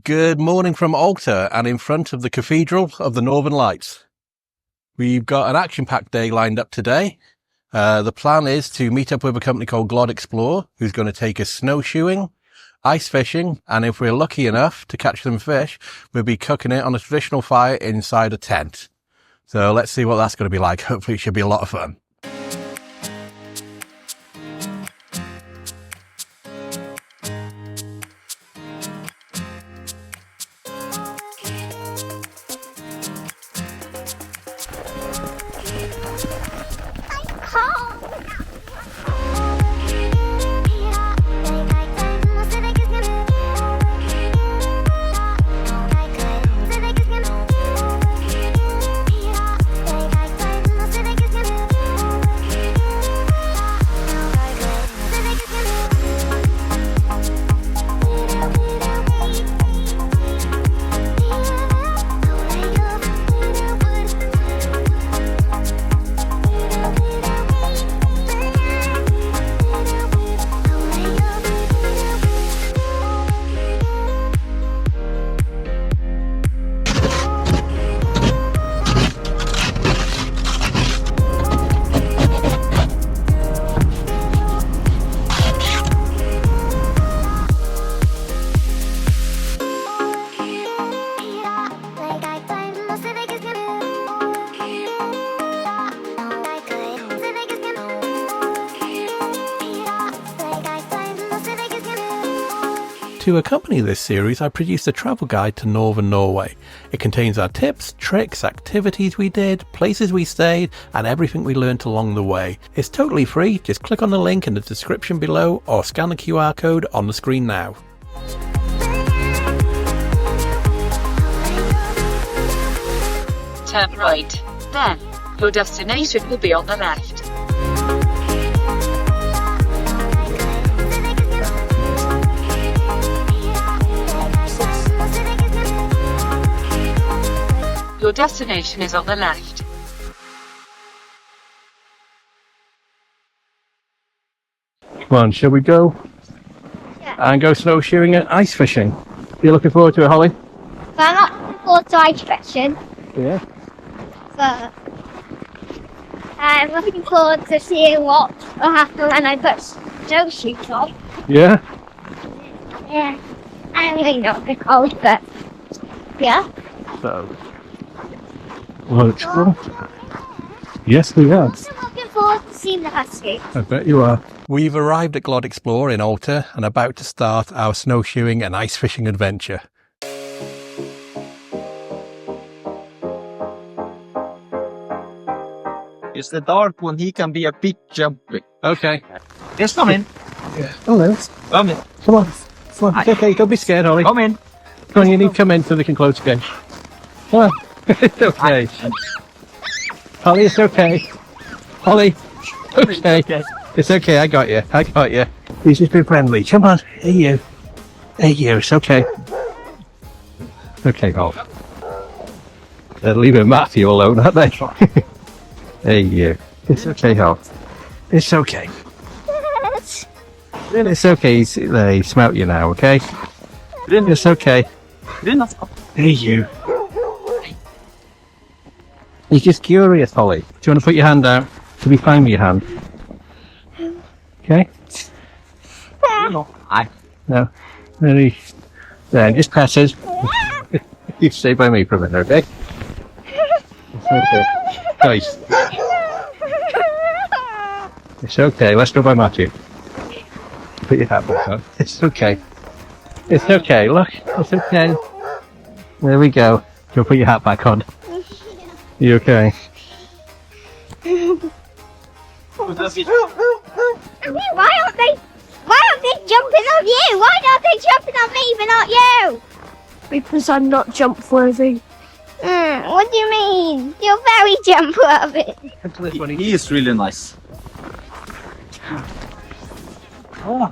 Good morning from Alta and in front of the Cathedral of the Northern Lights. We've got an action-packed day lined up today. The plan is to meet up with a company called GLOD Explore, who's going to take us snowshoeing, ice fishing, and if we're lucky enough to catch some fish, we'll be cooking it on a traditional fire inside a tent. So let's see what that's going to be like. Hopefully it should be a lot of fun. To accompany this series, I produced a travel guide to Northern Norway. It contains our tips, tricks, activities we did, places we stayed, and everything we learnt along the way. It's totally free, just click on the link in the description below or scan the QR code on the screen now. Turn right, then your destination will be on the left. Your destination is on the left. Come on, shall we go? Yeah. And go snowshoeing and ice fishing? You looking forward to it, Holly? I'm not looking forward to ice fishing, Yeah. but I'm looking forward to seeing what will happen when I put snowshoes on. Yeah? Yeah, I really not be cold, but yeah. So, well, explore. Yes, we are. I'm also looking forward to seeing the Husky. I bet you are. We've arrived at GLOD Explore in Alta and about to start our snowshoeing and ice fishing adventure. It's the dark one, he can be a bit jumpy. Okay. Yes, come in. Yeah. Hello. Come in. Come on. Come on. It's okay. Don't be scared, Holly. Come in. Come on, you need to come in so they can close again. Come on. It's okay. Holly, it's okay. Holly. Okay. It's okay. I got you. I got you. He's just been friendly. Come on. Hey, you. Hey, you. It's okay. Okay, Holly. They're leaving Matthew alone, aren't they? Hey, you. It's okay, Holly. It's okay. It's okay. He smelt you now, okay? It's okay. Hey, you. He's just curious, Holly. Do you want to put your hand out? To be fine with your hand. Okay? No. Ready? There, just passes. You stay by me for a minute, okay? It's okay. Guys. It's okay. Let's go by Matthew. Put your hat back on. It's okay. It's okay. Look. It's okay. There we go. You'll put your hat back on. You okay? Why aren't they jumping on you? Why aren't they jumping on me but not you? Because I'm not jump worthy. What do you mean? You're very jump worthy. He is really nice. Oh.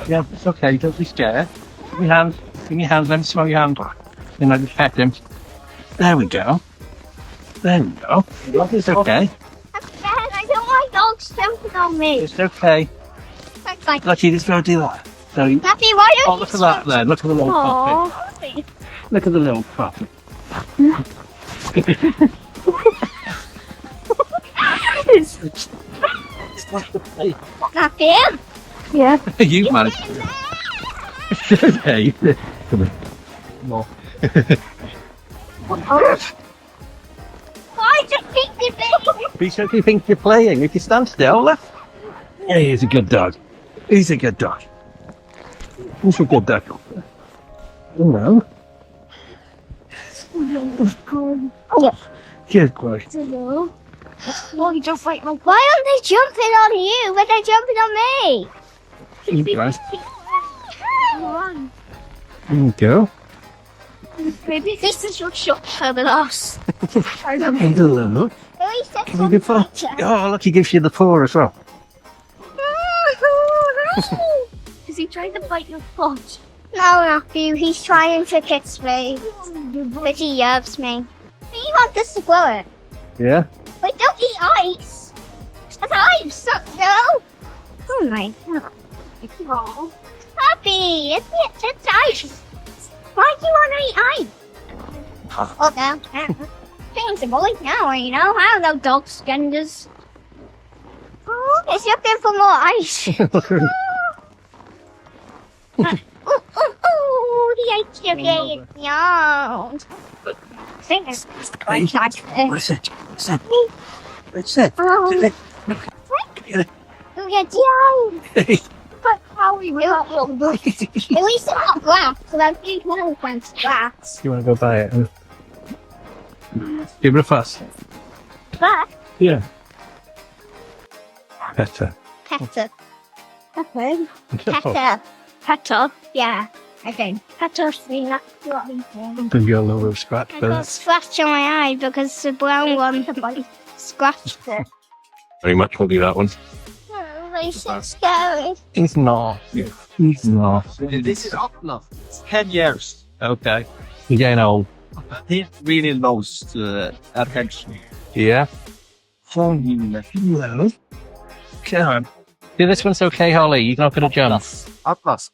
Yeah, it's okay. Don't be scared. Give me your hand. Give me your hand. Let me smell your hand. Then I just pet him. There we go. There we go. It's okay. I'm scared. I don't like dogs jumping on me. It's okay. Like, Look, you just gotta do that. So, Happy, why don't oh, look at that there. Look at the little puppy. Happy. Look at the little puppy. Happy? Yeah. You managed to. Okay. Come on. No. Why do you think you're big? Because he thinks you're playing. If you stand still, left. Yeah, he's a good dog. He's a good dog. He's a good dog. No. Good boy. Well, you don't fight my Why aren't they jumping on you when they're jumping on me? You guys. Come on. There you go. Maybe this is your shot for the loss. Hey, look. At least that's Can we do paw? Oh, look, he gives you the paw as well. Is he trying to bite your foot? No, Matthew, he's trying to kiss me. But he yabs me. You want this to blow it? Yeah? Wait, don't eat ice! That's ice! No! Oh my god. Oh. Happy! It's ice! Why do you want to eat ice? Oh, no. Things are bully now, you know? I don't know dog genders. Oh, it's looking for more ice. The ice is young. I think it's quite nice. What's it? What's it? What's it? Oh, yeah, young. But how we will. At least it's not glass, so that means no one's glass. You want to go buy it? Give it a fuss. But, Yeah. Better. Petter. Okay. Petter. Petter. Yeah, I think. Petter's the next one. Give you a little scratch I for got a that. scratch on my eye because the brown one scratched it. Very much will do that one. Oh, it's so scary. He's not. He's not. This is Atlas. It's 10 years. Okay. You're getting old. He really knows attention. Yeah? Hello. Come on. See, this one's okay, Holly. You're not going to jump. Atlas.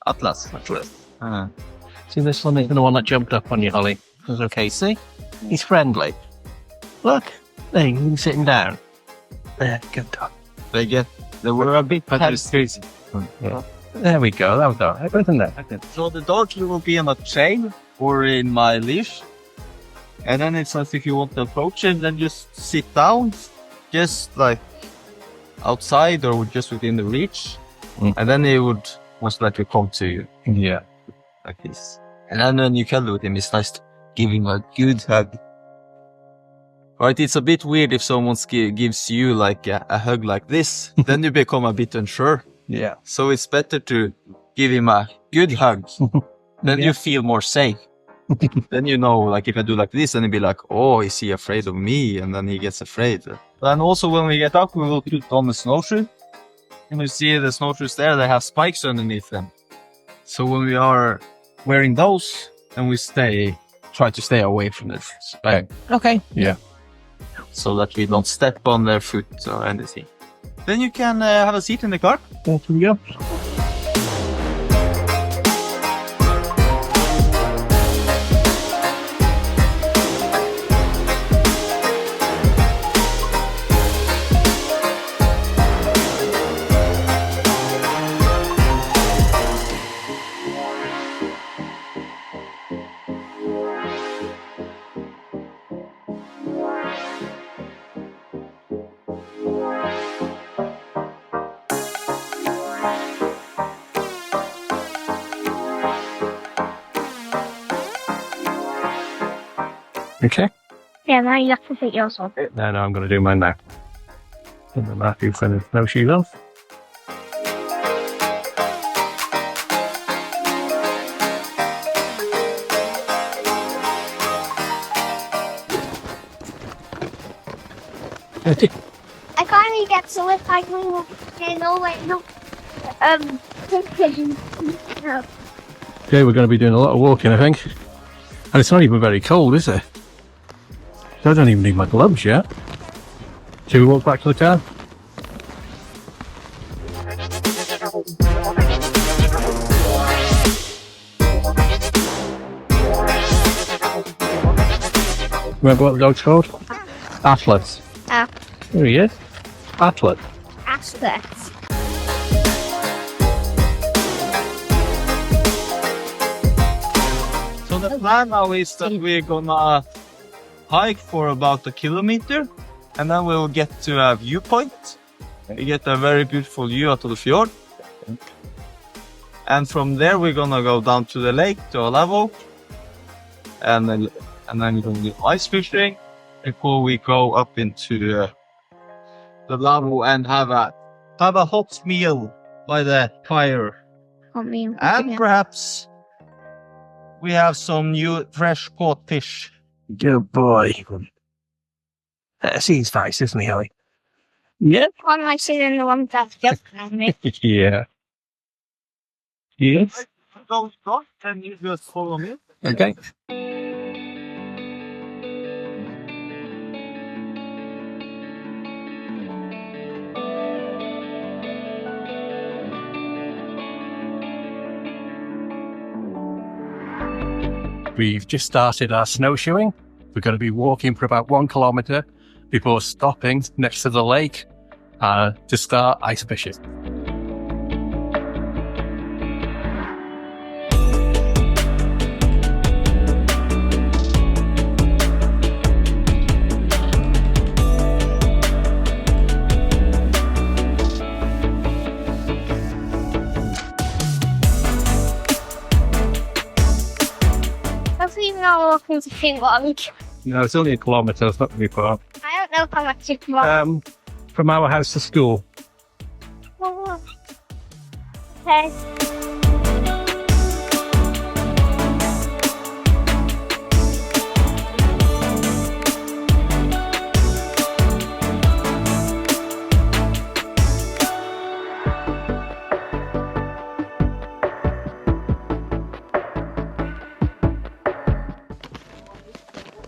See, this one isn't the one that jumped up on you, Holly. It's okay. See? He's friendly. Look. There, he's sitting down. There, good dog. They were a bit crazy. Yeah. There we go. That was all right, wasn't it? So the dog will be on a chain or in my leash. And then it's like if you want to approach him, then just sit down, just like outside or just within the reach. And then he would most likely come to you Yeah. like this. And then you cuddle with him. It's nice to give him a good hug. Right, it's a bit weird if someone gives you like a hug like this, then you become a bit unsure. Yeah. So it's better to give him a good hug. Then you feel more safe. Then you know, like if I do like this, then he'll be like, oh, is he afraid of me? And then he gets afraid. And also when we get up, we will put on the snowshoe. And you see the snowshoes there, they have spikes underneath them. So when we are wearing those, then we try to stay away from the spike. Okay. Yeah. So that we don't step on their foot or anything. Then you can have a seat in the car. There we go. Okay. Yeah, now you have to take yours off. No, I'm going to do mine now. And then Matthew for the snowshoes on. I can't even get to it. I can't no way. No. Okay, we're going to be doing a lot of walking, I think. And it's not even very cold, is it? I don't even need my gloves yet. Shall we walk back to the car? Remember what the dog's called? Atlas. Ah. There he is. Atlas. Aspects. So the plan now is that we're gonna hike for about 1 kilometer, and then we'll get to a viewpoint. We get a very beautiful view out of the fjord. And from there we're gonna go down to the lake, to Lavu, and then we're gonna do ice fishing before we go up into the Lavu and have a hot meal by the fire. And perhaps we have some new fresh caught fish. Good boy. He's nice, isn't he, Ellie? Yeah. One nicer than the one that's just on me. Yeah. Yes. Don't stop, and you just follow me. Okay. We've just started our snowshoeing. We're going to be walking for about 1 kilometer before stopping next to the lake to start ice fishing. Hopefully you're not walking to Finland. No, it's only 1 kilometer. It's not going to be far. I don't know how much it was. From our house to school. Okay.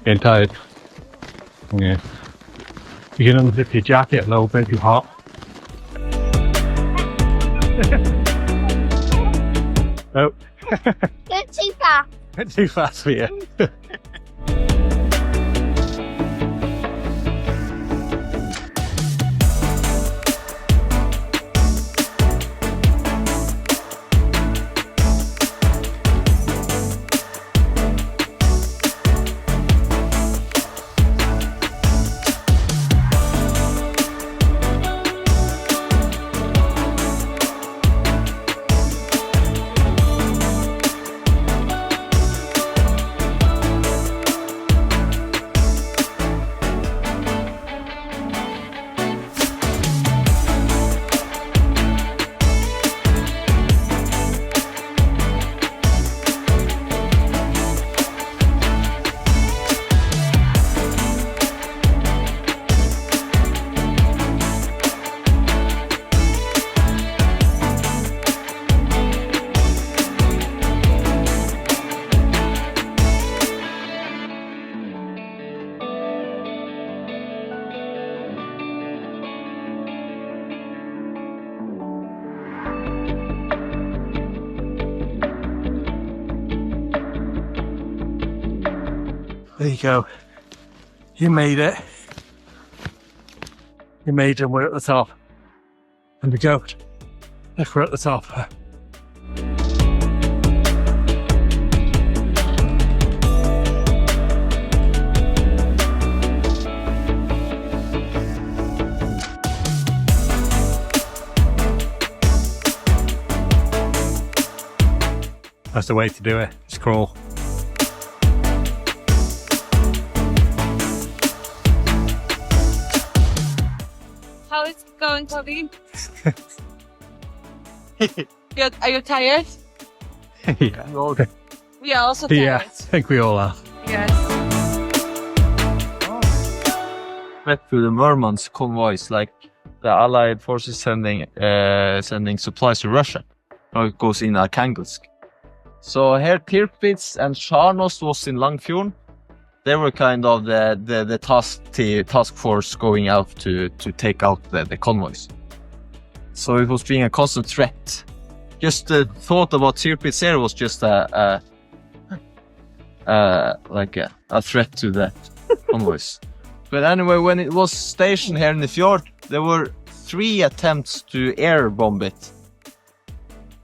Getting tired. Yeah. You can unzip your jacket a little bit if you're hot. Oh. You're too fast. Went too fast for you. There you go. You made it. You made it. We're at the top. And we go. Look, we're at the top. That's the way to do it. Just crawl. How is it going, Toby? Good. Are you tired? Yeah. We are also tired. Yeah, I think we all are. Yes. Met through the Murmansk convoys, like the Allied forces sending supplies to Russia. Now it goes in Arkhangelsk. So here Tirpitz and Stjernegrillen was in Langfjorden. They were kind of the task force going out to take out the convoys. So it was being a constant threat. Just the thought about Tirpitz here was just a threat to the convoys. But anyway, when it was stationed here in the fjord, there were 3 attempts to air bomb it.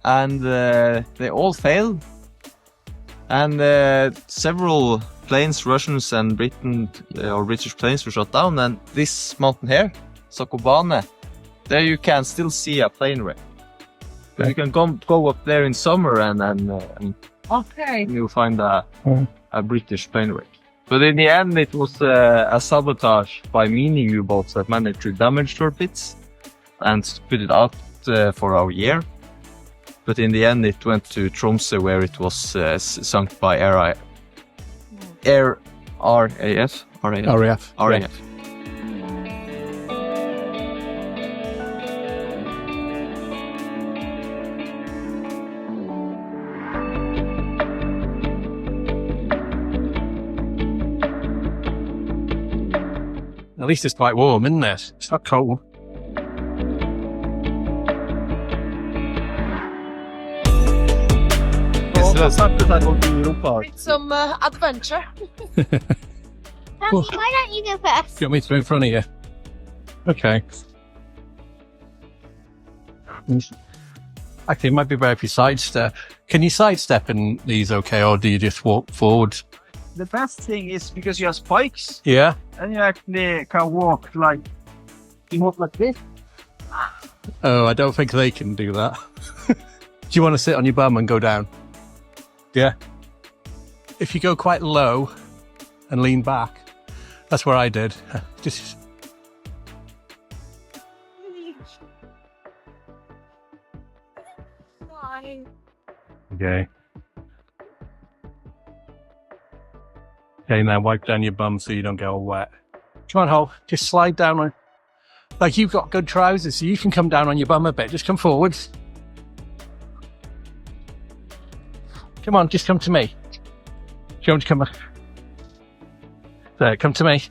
And they all failed. And several planes, Russians and British planes were shot down. And this mountain here, Sakobane, there you can still see a plane wreck. But you can go up there in summer and you'll find a British plane wreck. But in the end, it was a sabotage by mining U-boats that managed to damage Tirpitz and put it out for a year. But in the end, it went to Tromsø, where it was sunk by RAF. At least it's quite warm, isn't it? It's not cold. It's some adventure. Happy, why don't you go first? Do you want me to go in front of you? Okay. Actually, it might be better if you sidestep. Can you sidestep in these okay, or do you just walk forward? The best thing is because you have spikes, Yeah? and you actually can walk like this. Oh, I don't think they can do that. Do you want to sit on your bum and go down? Yeah. If you go quite low and lean back, that's where I did. Just... Okay. Okay, now wipe down your bum so you don't get all wet. Come on, Hole. Just slide down on... Like, you've got good trousers, so you can come down on your bum a bit. Just come forwards. Come on, just come to me. Do you want to come back? There, come to me.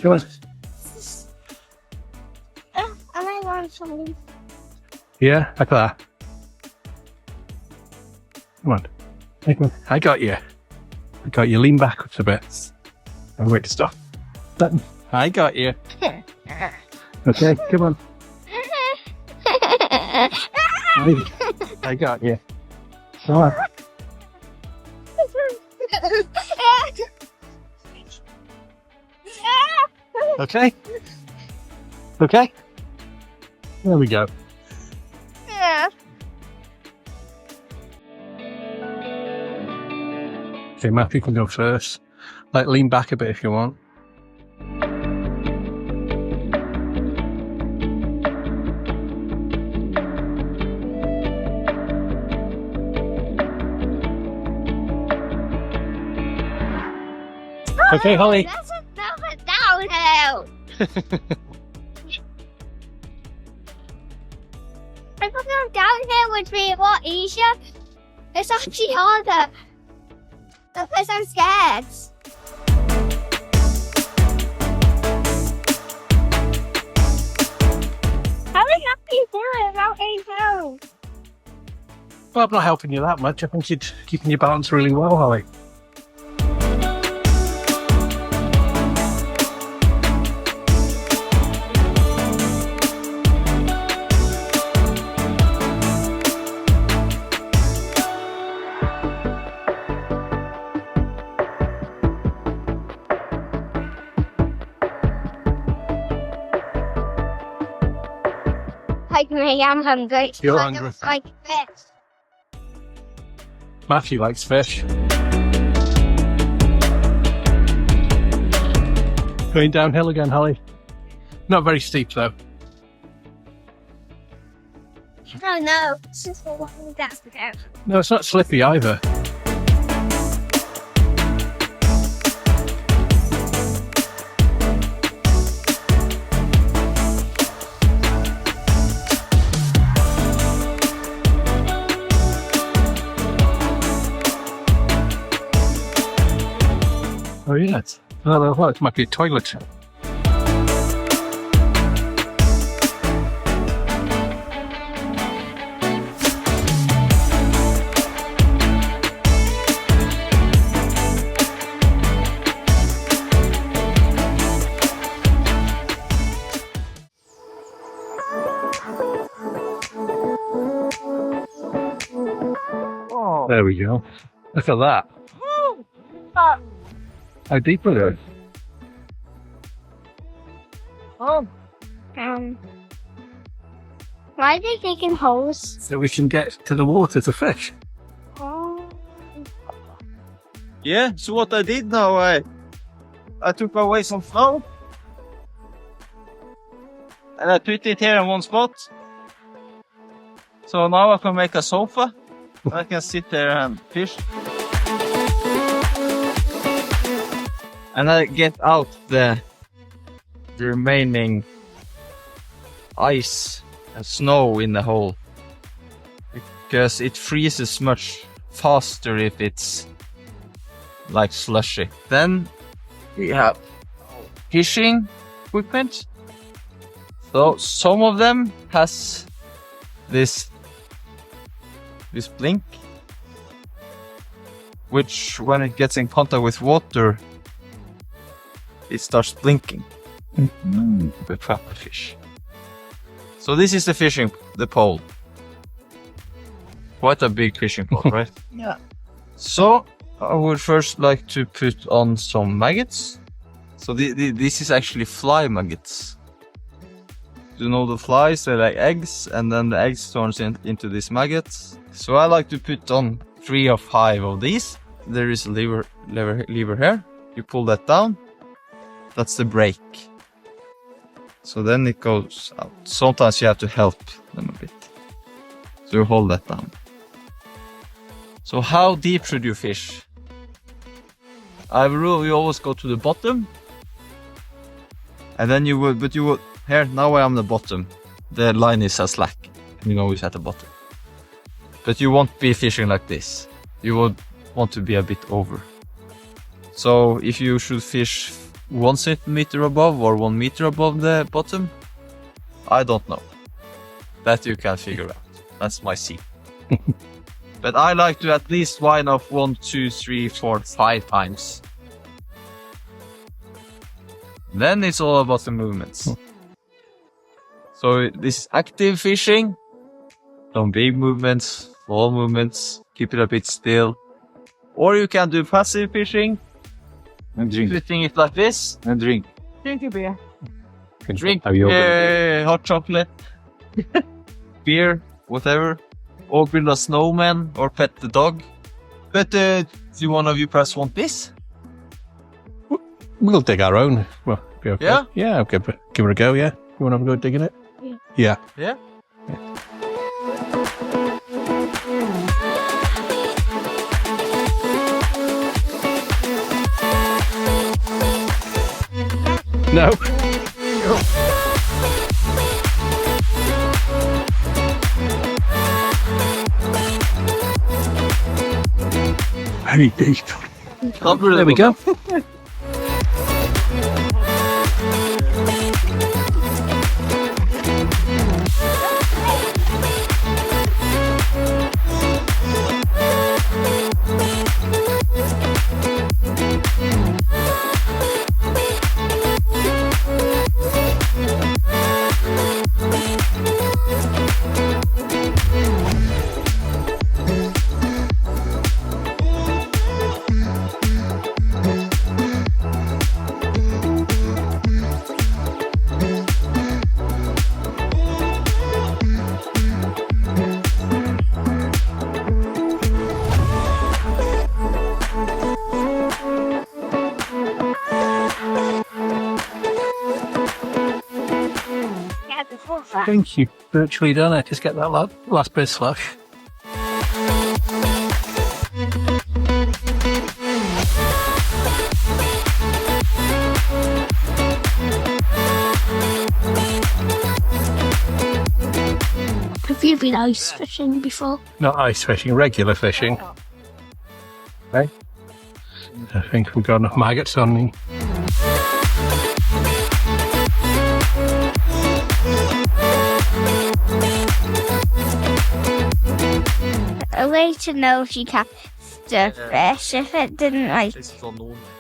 Come on. Am I going something? Yeah, like that. Come on. I got you. I got you. Lean backwards a bit. Oh, wait to stop. Button. I got you. Okay, come on. I got you. Come on. Okay. Okay. There we go. Yeah. Okay, Matthew can go first. Like, lean back a bit if you want. Okay, Holly. That's another downhill. I thought going downhill would be a lot easier. It's actually harder. Because I'm scared. How are you doing about 8 pounds? Well, I'm not helping you that much. I think you're keeping your balance really well, Holly. Like me, I'm hungry. You're I hungry. don't like fish. Matthew likes fish. Going downhill again, Holly. Not very steep, though. Oh no, it's just for walking down the go. No, it's not slippy either. Oh, yeah. Well, it might be a toilet. There we go. Look at that. How deep are they? Why are they digging holes? So we can get to the water to fish. Oh. Yeah, so what I did now, I took away some snow. And I put it here in one spot. So now I can make a sofa. I can sit there and fish. And I get out the remaining ice and snow in the hole. Because it freezes much faster if it's like slushy. Then we have fishing equipment. So some of them has this blink, which when it gets in contact with water, it starts blinking. We trap the fish. So this is the pole. Quite a big fishing pole, right? Yeah. So I would first like to put on some maggots. So this is actually fly maggots. You know the flies, they're like eggs, and then the eggs turns into these maggots. So I like to put on 3 or 5 of these. There is a lever here. You pull that down. That's the brake. So then it goes out. Sometimes you have to help them a bit. So you hold that down. So how deep should you fish? I have a rule, you always go to the bottom. And then you would, here, now I am the bottom. The line is a slack. You know it's at the bottom. But you won't be fishing like this. You would want to be a bit over. So if you should fish 1 centimeter above or 1 meter above the bottom, I don't know. That you can figure out. That's my secret. But I like to at least wind up 1, 2, 3, 4, 5 times. Then it's all about the movements. So this is active fishing. Some big movements, small movements, keep it a bit still. Or you can do passive fishing. And drink. Putting it like this. And drink. Drink a beer. Drink Have you hot chocolate. Beer, whatever. Or build a snowman or pet the dog. But do one of you perhaps want this? We'll dig our own. Well, be okay. Yeah? Yeah, okay. Give it a go, yeah? You want to have a go at digging it? Yeah. Yeah? No. Very deep. There we go. I think you've virtually done it. Just get that last bit slush. Have you been ice fishing before? Not ice fishing, regular fishing. Okay. I think we've got enough maggots on me. A way to know if you catch the fish, if it didn't like.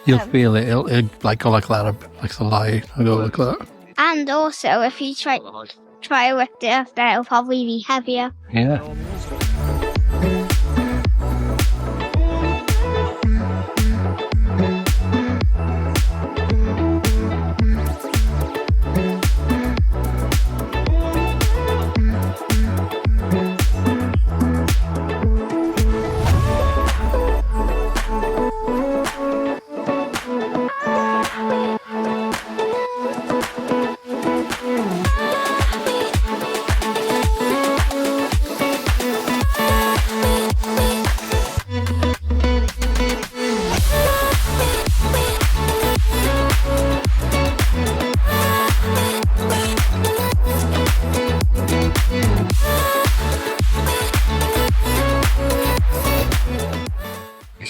You'll feel it. It'll like go like that, like the lie. It'll go like that. And also, if you try to lift it up, then it'll probably be heavier. Yeah.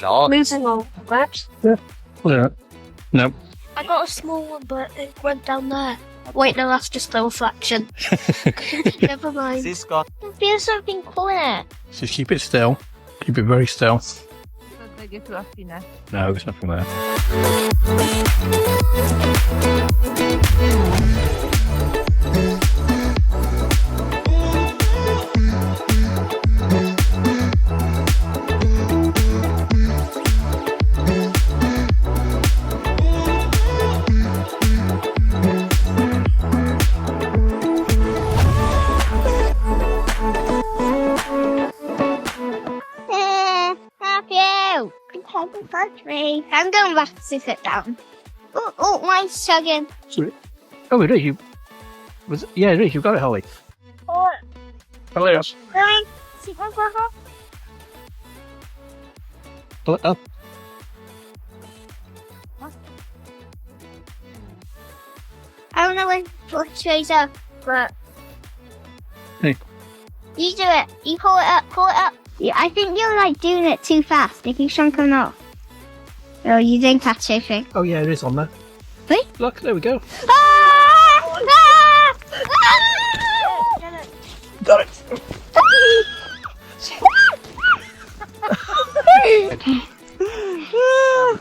No. Moving on. Perhaps. Yeah. No. I got a small one, but it went down there. Wait, no, that's just a reflection. Never mind. See, Scott. I feel something cool in it. Just keep it still. Keep it very still. They get to us, you know. No, there's nothing there. Have you? I'm going back to sit down. Oh, mine's chugging. Oh, it is. You. Yeah, it is. You've got it, Holly. Oh, Holly, yes. Pull it up. I don't know which way's up, but Hey. you do it. You pull it up. Yeah, I think you're like doing it too fast. It keeps on coming off. Oh, you didn't catch anything. Oh, yeah, it is on there. Wait. Look, there we go. Ah! Ah! Got it.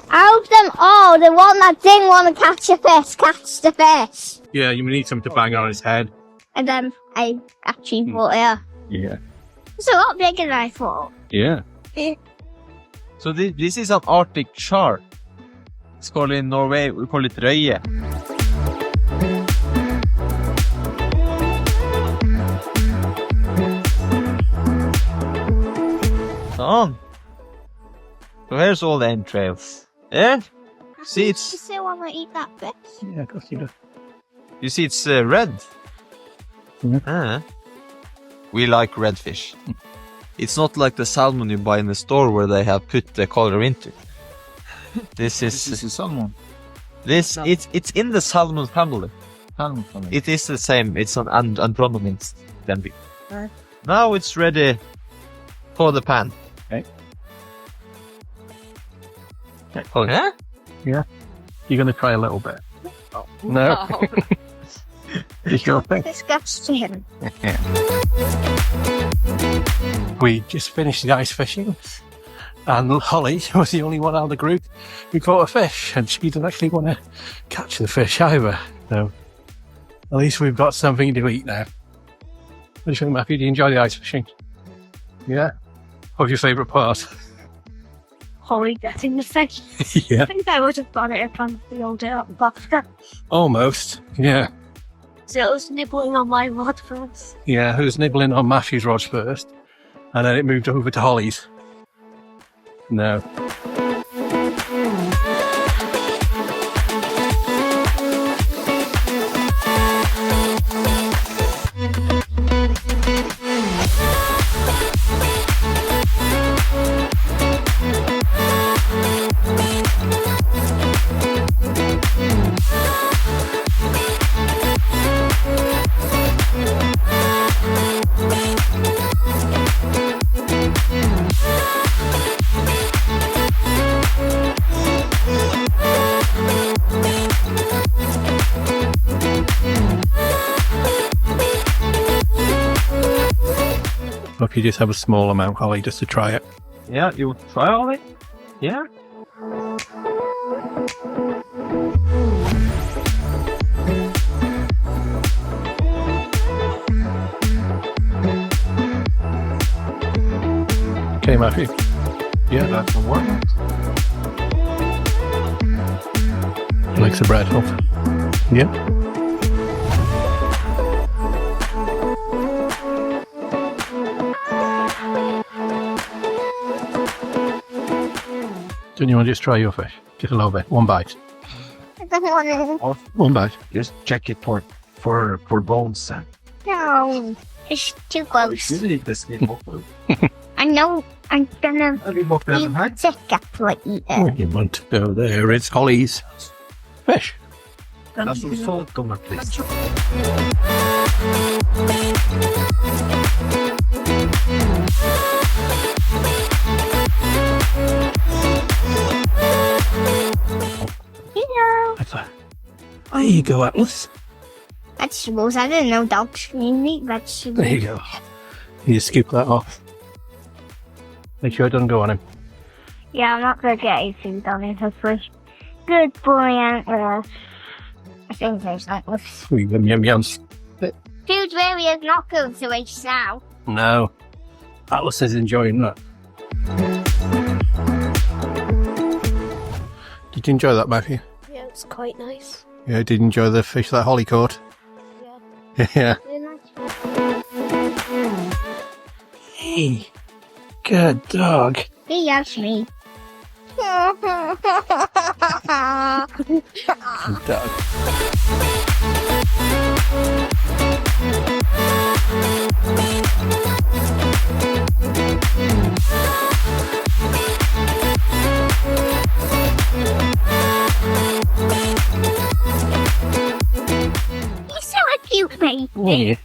Out of them all, the one that didn't want to catch a fish, catch the fish. Yeah, you need something to bang on his head. And then I actually brought it up. Yeah. It's a lot bigger than I thought. Yeah. So this is an Arctic char. It's called in Norway, we call it røye. On. So here's all the entrails. Yeah? See, You it's still want to eat that fish? Yeah, of course you do. you see, it's red. Mhm. We like red fish. It's not like the salmon you buy in the store where they have put the color into it. This is salmon. it's in the salmon family. Salmon family. It is the same. It's an andronomins then. Now it's ready for the pan. Okay. Oh yeah? You're going to try a little bit. No. You sure thing. Disgusting. We just finished the ice fishing, and Holly was the only one out of the group who caught a fish, and she didn't actually want to catch the fish either. So at least we've got something to eat now. What do you think, Matthew? Do you enjoy the ice fishing? Yeah. What's your favourite part? Holly getting the fish. Yeah. I think I would have got it if I filled it up faster. Almost. Yeah. So it was nibbling on my rod first. Yeah. Who's nibbling on Matthew's rods first, and then it moved over to Holly's. No. Or if you just have a small amount, Holly, just to try it. Yeah, you want to try all of it? Yeah. Okay, Matthew. Yeah. That's the one. He likes the bread, huh? Yeah. Don't you want to just try your fish? Just a little bit. One bite. I don't want to. One bite. Just check it for bones. No, it's too close. You eat this little food. I know I'm gonna Have you looked at be the sick after I eat Oh, it. you want to go there. It's Holly's fish. That's some salt on my please. you go, Atlas. Vegetables. I didn't know dogs can eat vegetables. There you go. You scoop that off. Make sure it doesn't go on him. Yeah, I'm not going to get any food on it, hopefully. Good boy, Atlas. I think there's Atlas. Yum yums. Food really is not going to waste now. No. Atlas is enjoying that. Did you enjoy that, Matthew? Yeah, it's quite nice. Yeah, did you enjoy the fish that Holly caught? Yeah. Yeah. Very nice. Hey, good dog. He loves me. Good dog. You're so cute, baby. Yeah.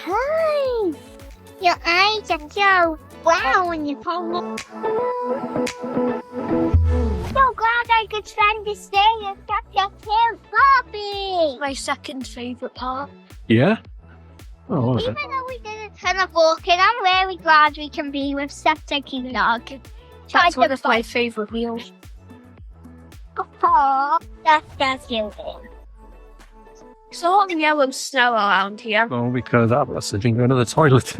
Hi. Your eyes are so wow when you pull them. So glad I could spend this day with such a cute puppy. My second favourite part. Yeah? Oh, what was Even it? though we did a ton of walking, I'm really glad we can be with such a cute dog. That's one of my favourite meals. Oh, that's cute. There's a lot of yellow snow around here. Oh, because Atlas has been going to the toilet.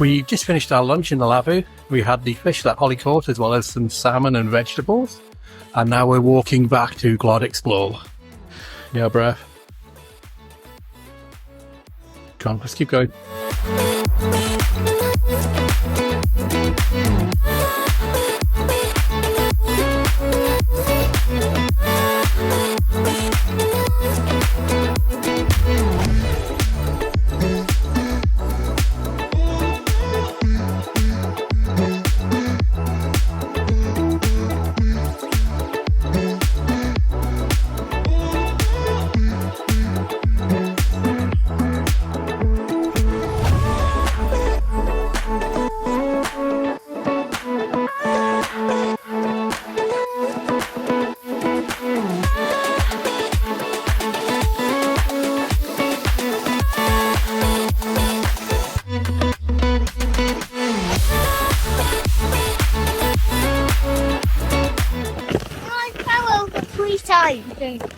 We just finished our lunch in the Lavu. We had the fish that Holly caught as well as some salmon and vegetables. And now we're walking back to GLOD Explore. Yeah, bruh. Come on, let's keep going.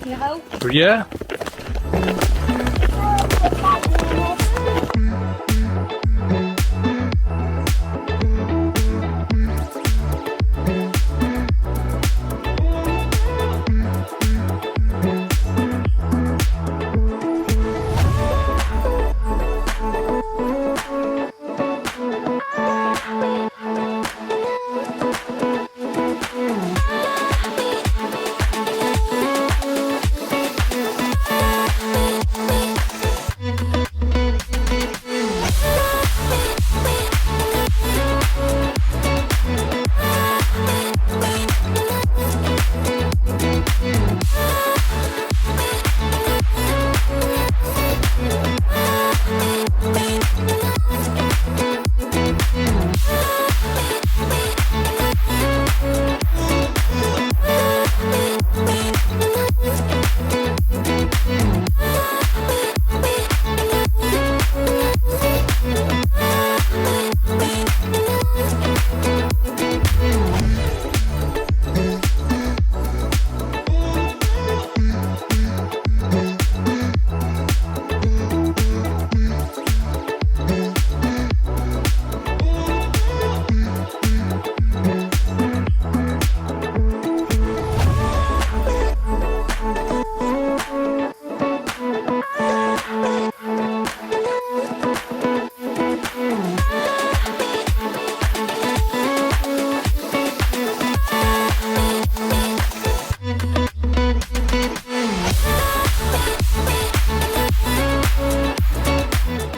You know? Yeah?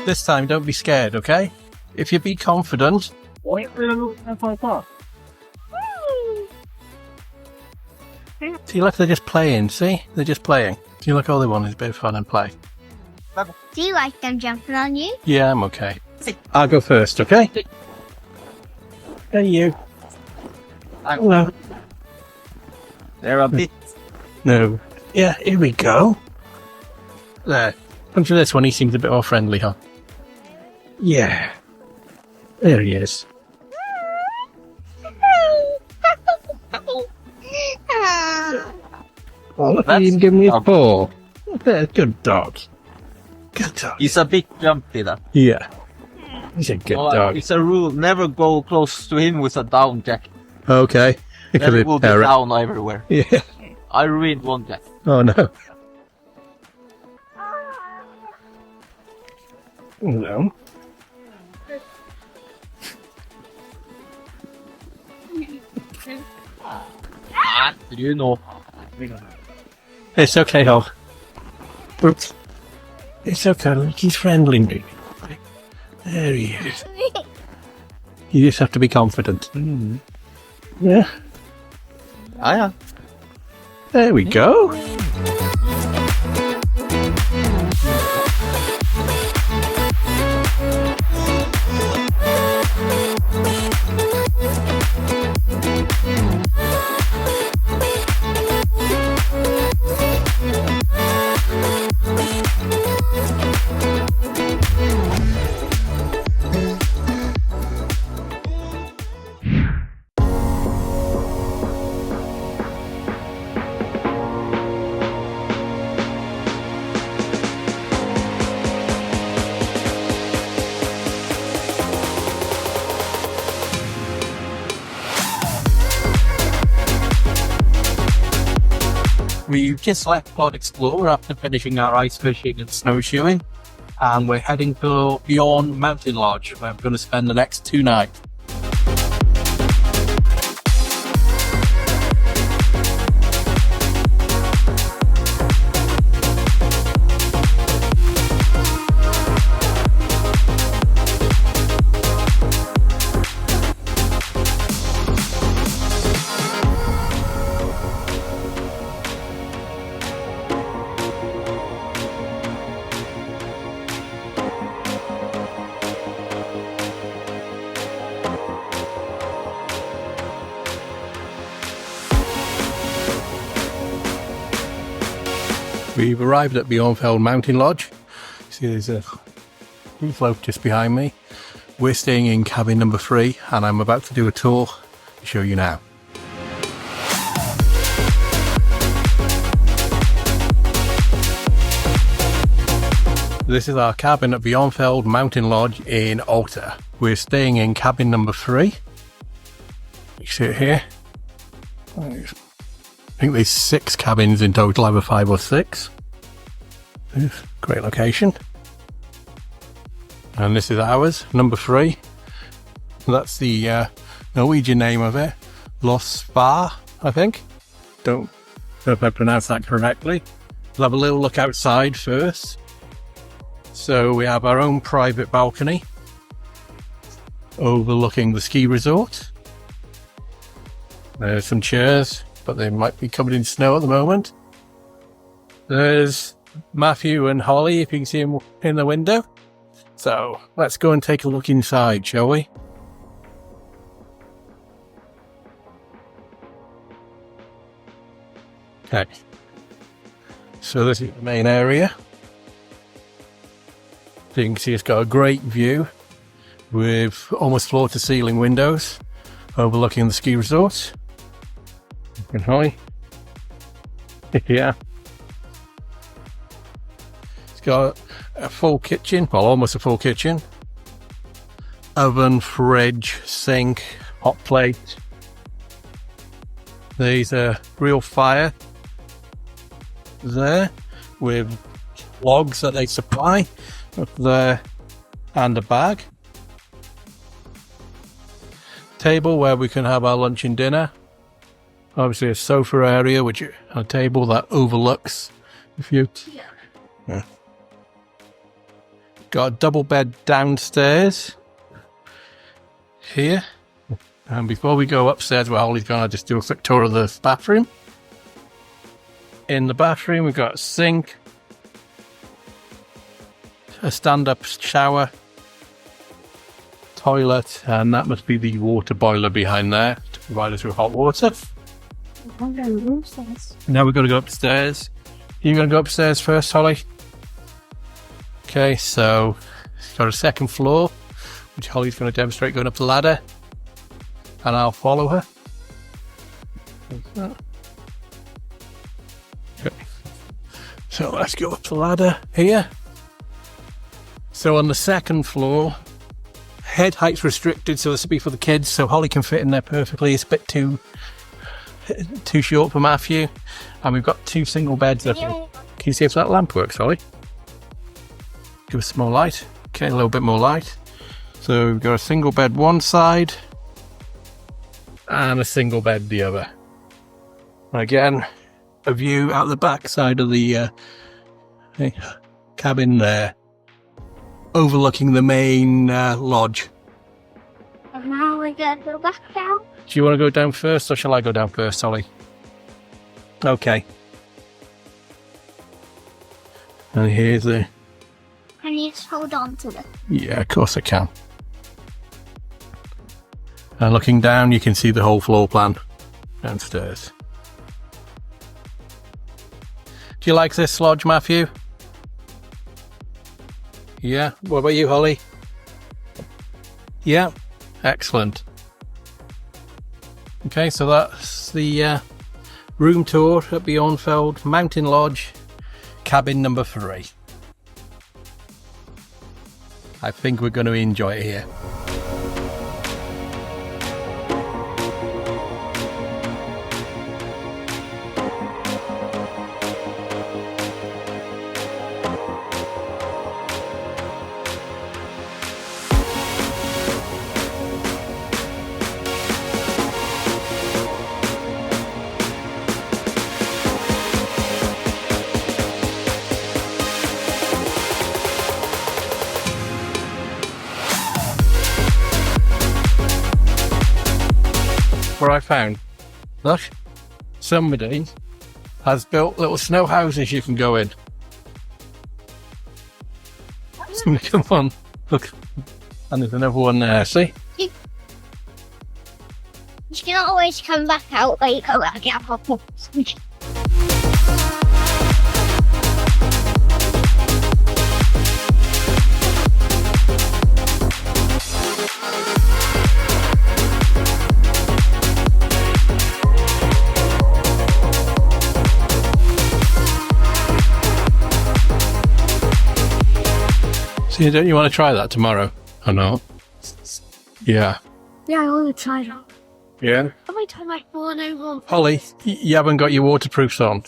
This time, don't be scared, okay? If you be confident, Why are they looking at my part? See, look, they're just playing. See? They're just playing. See, look, all they want is a bit of fun and play. Do you like them jumping on you? Yeah, I'm okay. I'll go first, okay? Hey, you. Hello. They're a bit. No. Yeah, here we go. There. Come to this one, he seems a bit more friendly, huh? Yeah. There he is. Oh, look, he even gave me his paw. There, good dog. Good dog. He's a bit jumpy, that. Yeah. He's a good dog. It's a rule, never go close to him with a down jacket. Okay. Then it will be down everywhere. Yeah. I ruined one jacket. Oh, no. No. You know. It's okay, Hog. Oops. It's okay, look, he's friendly, baby. There he is. You just have to be confident. Yeah. Ah, yeah. There we go. We've just left GLOD Explore after finishing our ice fishing and snowshoeing, and we're heading to BJornfjell Mountain Lodge, where we're going to spend the next 2 nights. We've arrived at BJornfjell Mountain Lodge. See, there's a roof slope just behind me. We're staying in cabin number 3, and I'm about to do a tour to show you now. This is our cabin at BJornfjell Mountain Lodge in Alta. We're staying in cabin number 3. You see it here. I think there's 6 cabins in total, either 5 or 6. Great location. And this is ours, number 3. That's the Norwegian name of it. Losvar, I think. Don't know if I pronounced that correctly. We'll have a little look outside first. So we have our own private balcony overlooking the ski resort. There's some chairs, but they might be covered in snow at the moment. There's Matthew and Holly, if you can see them in the window. So let's go and take a look inside, shall we? Okay. So this is the main area. So you can see it's got a great view with almost floor to ceiling windows overlooking the ski resort. And Holly. Yeah. It's got a full kitchen, well, almost a full kitchen. Oven, fridge, sink, hot plate. There's a real fire there with logs that they supply up there and a bag. Table where we can have our lunch and dinner. Obviously a sofa area, which a table that overlooks the view. Yeah. Got a double bed downstairs here. And before we go upstairs, well, Holly's gonna just do a quick tour of the bathroom. In the bathroom, we've got a sink, a stand-up shower, toilet, and that must be the water boiler behind there to provide us with hot water. Now we've got to go upstairs. You're going to go upstairs first, Holly? Okay, so it's got a second floor, which Holly's going to demonstrate going up the ladder, and I'll follow her. Okay. So let's go up the ladder here. So on the second floor, head height's restricted, so this will be for the kids, so Holly can fit in there perfectly. It's a bit too short for Matthew. And we've got 2 single beds up here. Can you see if that lamp works, Holly? Give us some more light. Okay, a little bit more light. So we've got a single bed one side and a single bed the other. Again, a view out the back side of the cabin there, overlooking the main lodge. And now we're going to go back down. Do you want to go down first, or shall I go down first, Holly? Okay. And here's the... Can you just hold on to it? Yeah, of course I can. And looking down, you can see the whole floor plan downstairs. Do you like this lodge, Matthew? Yeah. What about you, Holly? Yeah. Excellent. Okay, so that's the room tour at BJornfjell Mountain Lodge, cabin number 3. I think we're going to enjoy it here. Where I found, look, somebody has built little snow houses you can go in. Come on, look, and there's another one there, see? You can always come back out where you go back out. So don't you want to try that tomorrow, or not? Yeah. Yeah, I want to try that. Yeah? Every time I fall over. Holly, you haven't got your waterproofs on.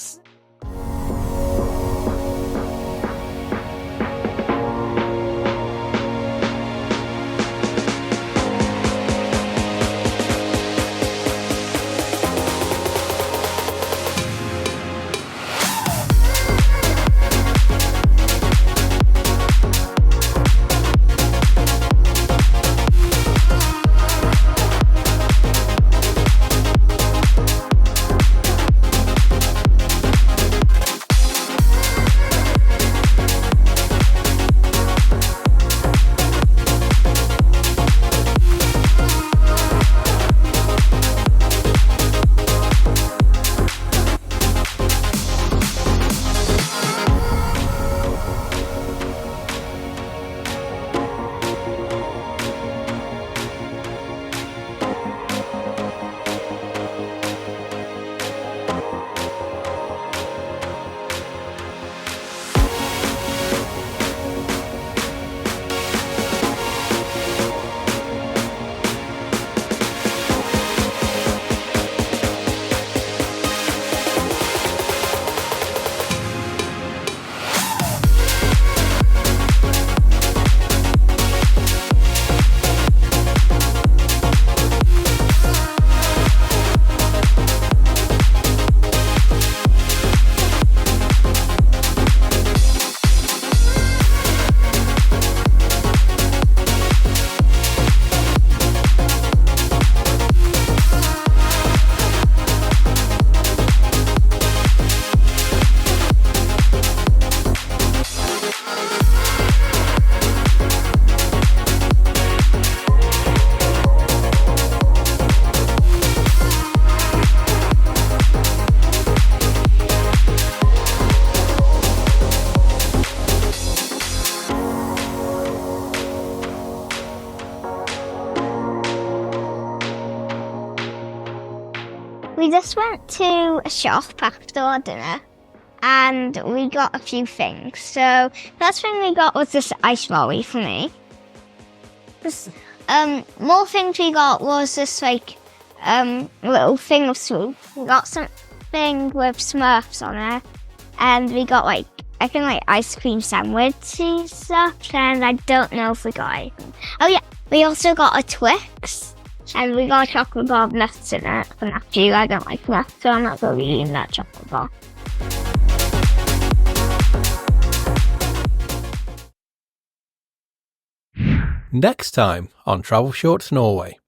just went to a shop after our dinner and we got a few things. So, first thing we got was this ice lolly for me. More things we got was this like little thing of soup. We got something with Smurfs on it, and we got like I think like ice cream sandwiches stuff, and I don't know if we got anything. Oh yeah, we also got a Twix, and we got a chocolate bar with nuts in it. And actually, I don't like nuts, so I'm not going to be eating that chocolate bar. Next time on Travelshorts Norway.